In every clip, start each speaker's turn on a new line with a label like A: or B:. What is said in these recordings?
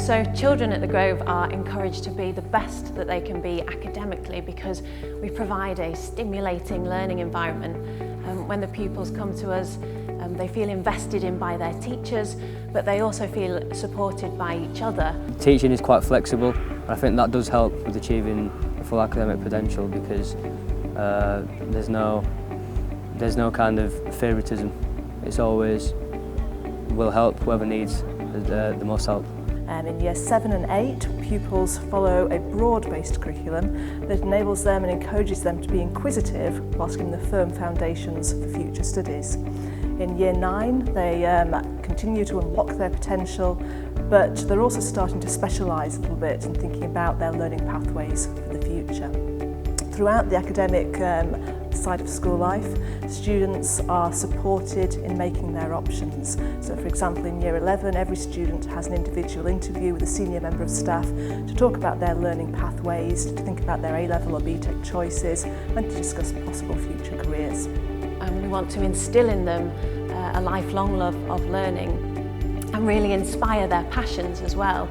A: So children at the Grove are encouraged to be the best that they can be academically because we provide a stimulating learning environment. When the pupils come to us, they feel invested in by their teachers, but they also feel supported by each other.
B: Teaching is quite flexible, and I think that does help with achieving a full academic potential because there's no kind of favouritism. It's always will help whoever needs the most help.
C: In year 7 and 8, pupils follow a broad-based curriculum that enables them and encourages them to be inquisitive whilst giving them firm foundations for future studies. In year 9, they continue to unlock their potential, but they're also starting to specialise a little bit and thinking about their learning pathways for the future. Throughout the academic side of school life, students are supported in making their options. So for example, in year 11, every student has an individual interview with a senior member of staff to talk about their learning pathways, to think about their A-level or BTEC choices, and to discuss possible future careers.
A: And we want to instil in them a lifelong love of learning and really inspire their passions as well.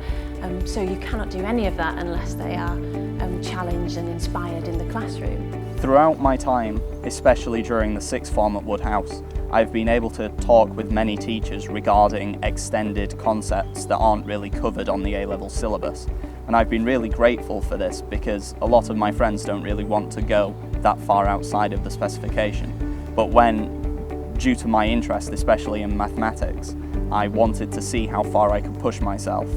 A: So you cannot do any of that unless they are challenged and inspired in the classroom.
D: Throughout my time, especially during the sixth form at Woodhouse, I've been able to talk with many teachers regarding extended concepts that aren't really covered on the A-level syllabus. And I've been really grateful for this because a lot of my friends don't really want to go that far outside of the specification. But when, due to my interest, especially in mathematics, I wanted to see how far I could push myself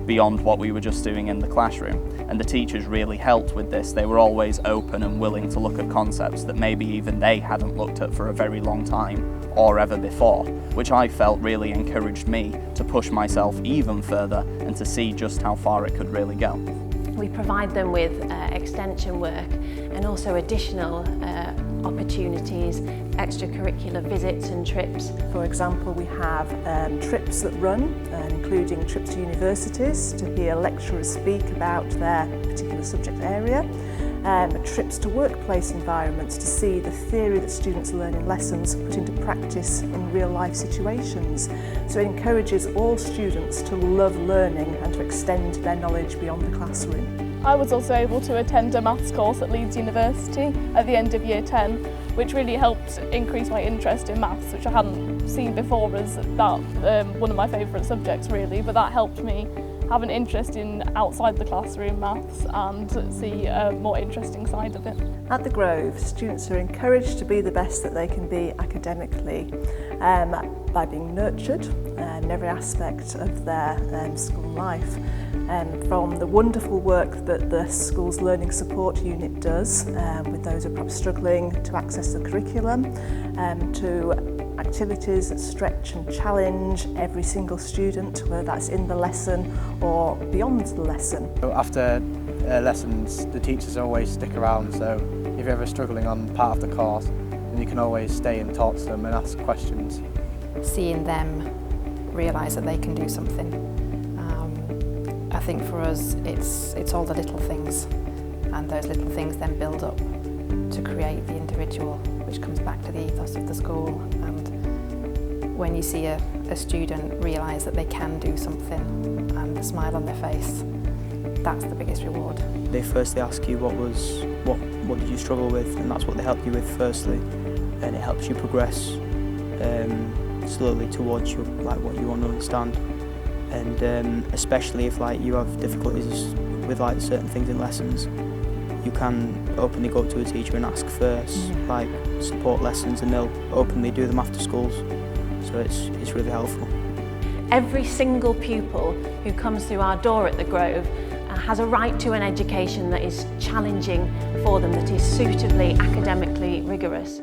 D: beyond what we were just doing in the classroom. And the teachers really helped with this. They were always open and willing to look at concepts that maybe even they hadn't looked at for a very long time or ever before, which I felt really encouraged me to push myself even further and to see just how far it could really go.
A: We provide them with extension work and also additional opportunities, extracurricular visits and trips.
C: For example, we have trips that run, including trips to universities to hear lecturers speak about their particular subject area, trips to workplace environments to see the theory that students learn in lessons put into practice in real life situations. So it encourages all students to love learning and to extend their knowledge beyond the classroom.
E: I was also able to attend a maths course at Leeds University at the end of year 10, which really helped increase my interest in maths, which I hadn't seen before as one of my favourite subjects really, but that helped me have an interest in outside the classroom maths and see a more interesting side of it.
C: At the Grove, students are encouraged to be the best that they can be academically by being nurtured in every aspect of their school life. From the wonderful work that the school's Learning Support Unit does with those who are perhaps struggling to access the curriculum, to activities that stretch and challenge every single student, whether that's in the lesson or beyond the lesson.
F: After lessons, the teachers always stick around, so if you're ever struggling on part of the course, then you can always stay and talk to them and ask questions.
G: Seeing them realise that they can do something. I think for us it's all the little things, and those little things then build up to create the individual, which comes back to the ethos of the school. And when you see a student realise that they can do something and the smile on their face, that's the biggest reward.
H: They firstly ask you what did you struggle with, and that's what they help you with firstly, and it helps you progress slowly towards what you want to understand. And especially if you have difficulties with certain things in lessons, you can openly go to a teacher and ask for support lessons, and they'll openly do them after schools. So it's really helpful.
A: Every single pupil who comes through our door at the Grove has a right to an education that is challenging for them, that is suitably academically rigorous.